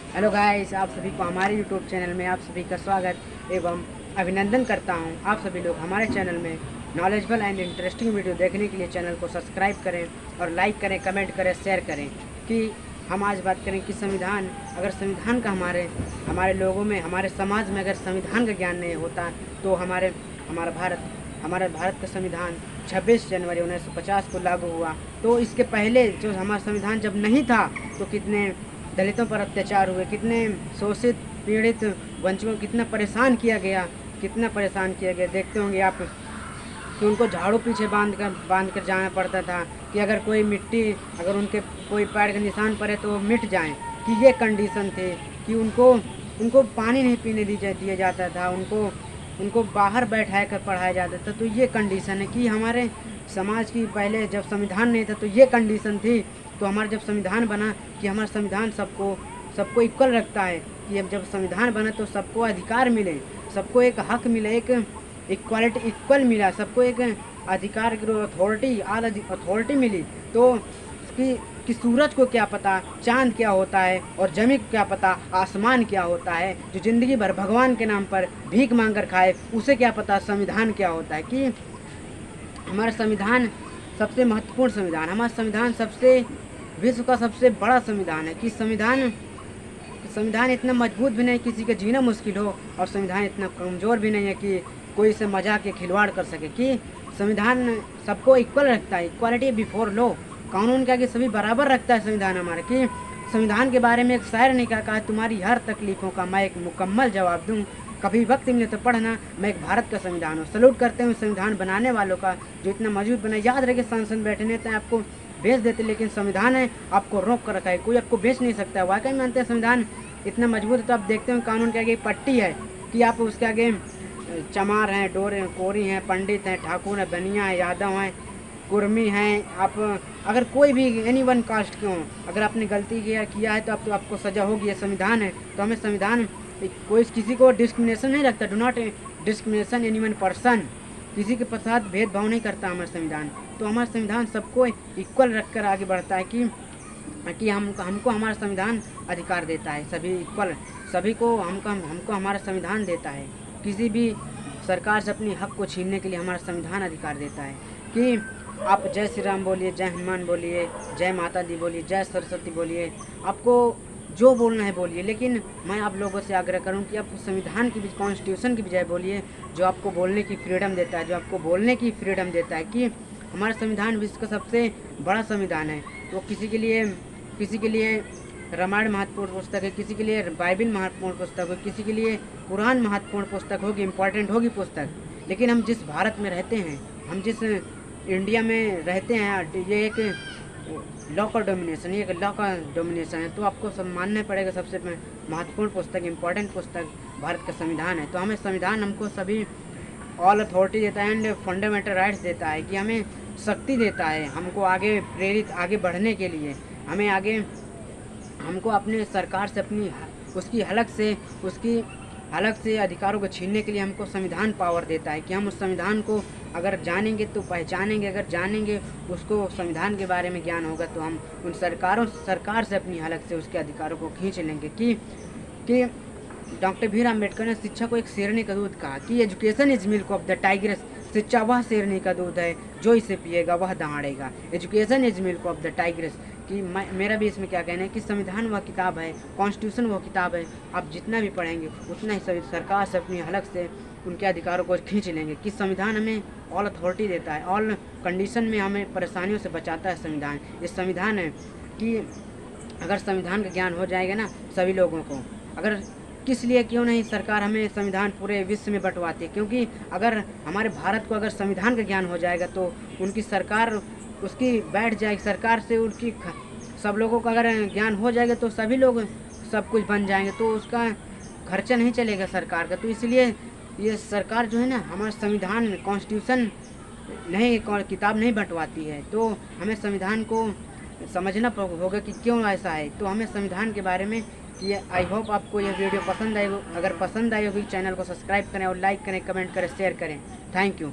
Hello guys, आप सभी को हमारे यूट्यूब चैनल में आप सभी का स्वागत एवं अभिनंदन करता हूं। आप सभी लोग हमारे चैनल में नॉलेजेबल एंड इंटरेस्टिंग वीडियो देखने के लिए चैनल को सब्सक्राइब करें और लाइक करें, कमेंट करें, शेयर करें। कि हम आज बात करें कि संविधान, अगर संविधान का हमारे लोगों में, हमारे समाज में अगर संविधान का ज्ञान नहीं होता तो हमारा भारत का संविधान 26 जनवरी 1950 को लागू हुआ। तो इसके पहले जो हमारा संविधान जब नहीं था तो कितने दलितों पर अत्याचार हुए, कितने शोषित, पीड़ित, वंचितों को कितना परेशान किया गया, देखते होंगे आप कि उनको झाड़ू पीछे बांध कर जाना पड़ता था कि अगर कोई मिट्टी, अगर उनके कोई पैर के निशान पड़े तो मिट जाएं। कि ये कंडीशन थे कि उनको उनको पानी नहीं पीने दिया जाता था, उनको बाहर बैठा कर पढ़ाया जाता था। तो ये कंडीशन है कि हमारे समाज की पहले जब संविधान नहीं था तो ये कंडीशन थी। तो हमारा जब संविधान बना कि हमारा संविधान सबको इक्वल रखता है कि अब जब संविधान बना तो सबको अधिकार मिले, सबको एक हक मिले, एक इक्वालिटी इक्वल मिला, सबको एक अधिकार, अथॉरिटी मिली। तो कि सूरज को क्या पता चांद क्या होता है और जमीन को क्या पता आसमान क्या होता है। जो ज़िंदगी भर भगवान के नाम पर भीख मांग कर खाए उसे क्या पता संविधान क्या होता है। कि हमारा संविधान सबसे महत्वपूर्ण संविधान, हमारा संविधान विश्व का सबसे बड़ा संविधान है। कि संविधान इतना मजबूत भी नहीं किसी का जीना मुश्किल हो, और संविधान इतना कमज़ोर भी नहीं है कि कोई इसे मजाक के खिलवाड़ कर सके। कि संविधान सबको इक्वल रखता है, इक्वालिटी बिफोर लॉ, कानून के आगे सभी बराबर रखता है संविधान हमारे। कि संविधान के बारे में एक शायर ने कहा, तुम्हारी हर तकलीफ़ों का मैं एक मुकम्मल जवाब दूँ, कभी वक्त मिले तो पढ़ना, मैं एक भारत का संविधान हूँ। सलूट करते हैं संविधान बनाने वालों का जो इतना मजबूत बना। याद रखे, संसद बैठने तो आपको बेच देते, लेकिन संविधान है आपको रोक कर रखा है, कोई आपको बेच नहीं सकता है। वाकई मानते हैं संविधान इतना मजबूत है। तो आप देखते हैं कानून के आगे पट्टी है कि आप उसके आगे चमार हैं, डोरे हैं, कोरी हैं, पंडित हैं, ठाकुर हैं, बनिया हैं, यादव हैं, कुर्मी हैं। आप अगर कोई भी एनी वन कास्ट के हों, अगर आपने गलती किया है तो आपको सज़ा होगी। ये संविधान है। तो हमें संविधान कोई किसी को डिस्क्रिमिनेशन नहीं रखता, do not discrimination any one person, किसी के साथ भेदभाव नहीं करता हमारा संविधान। तो हमारा संविधान सबको इक्वल रखकर आगे बढ़ता है कि हमको हमारा संविधान अधिकार देता है, सभी इक्वल, सभी को हमको हमारा संविधान देता है। किसी भी सरकार से अपनी हक को छीनने के लिए हमारा संविधान अधिकार देता है। कि आप जय श्री राम बोलिए, जय हनुमान बोलिए, जय माता दी बोलिए, जय सरस्वती बोलिए, आपको जो बोलना है बोलिए, लेकिन मैं आप लोगों से आग्रह करूं कि आप संविधान की, कॉन्स्टिट्यूशन की बजाय बोलिए, जो आपको बोलने की फ्रीडम देता है, जो आपको बोलने की फ्रीडम देता है। कि हमारा संविधान विश्व का सबसे बड़ा संविधान है। तो किसी के लिए रामायण महत्वपूर्ण पुस्तक है, किसी के लिए बाइबिल महत्वपूर्ण पुस्तक है, किसी के लिए कुरान महत्वपूर्ण पुस्तक होगी, इम्पॉर्टेंट होगी पुस्तक। लेकिन हम जिस भारत में रहते हैं, हम जिस इंडिया में रहते हैं, ये एक लॉ का डोमिनेशन है। तो आपको सब मानना पड़ेगा सबसे महत्वपूर्ण पुस्तक, इम्पॉर्टेंट पुस्तक भारत का संविधान है। तो हमें संविधान हमको सभी ऑल अथॉरिटी देता है एंड फंडामेंटल राइट्स देता है। कि हमें शक्ति देता है, हमको आगे बढ़ने के लिए, हमको अपने सरकार से उसकी हलक से अधिकारों को छीनने के लिए हमको संविधान पावर देता है। कि हम उस संविधान को अगर जानेंगे तो पहचानेंगे, अगर जानेंगे उसको, संविधान के बारे में ज्ञान होगा तो हम उन सरकार से अपनी हलक से उसके अधिकारों को खींच लेंगे। कि डॉक्टर भीम अम्बेडकर ने शिक्षा को एक शेरनी का दूध कहा। कि education is milk of the tigress, शिक्षा वह शेरनी का दूध है जो इसे पिएगा वह दहाड़ेगा। Education is milk of the tigress. कि मेरा भी इसमें क्या कहना है कि संविधान वह किताब है, कॉन्स्टिट्यूशन वह किताब है, आप जितना भी पढ़ेंगे उतना ही सभी सरकार से अपनी हलक से उनके अधिकारों को खींच लेंगे। कि संविधान हमें ऑल अथॉरिटी देता है, ऑल कंडीशन में हमें परेशानियों से बचाता है संविधान। ये संविधान है कि अगर संविधान का ज्ञान हो जाएगा ना सभी लोगों को, अगर किस लिए क्यों नहीं सरकार हमें संविधान पूरे विश्व में बंटवाती है, क्योंकि अगर हमारे भारत को अगर संविधान का ज्ञान हो जाएगा तो उनकी सरकार उसकी बैठ जाएगी, सरकार से उनकी सब लोगों का अगर ज्ञान हो जाएगा तो सभी लोग सब कुछ बन जाएंगे, तो उसका खर्चा नहीं चलेगा सरकार का। तो इसलिए ये सरकार जो है ना हमारा संविधान, कॉन्स्टिट्यूशन नहीं, किताब नहीं बंटवाती है। तो हमें संविधान को समझना होगा कि क्यों ऐसा है। तो हमें संविधान के बारे में ये, आई होप आपको यह वीडियो पसंद आए। अगर पसंद आई होगी चैनल को सब्सक्राइब करें और लाइक करें, कमेंट करें, शेयर करें। Thank you.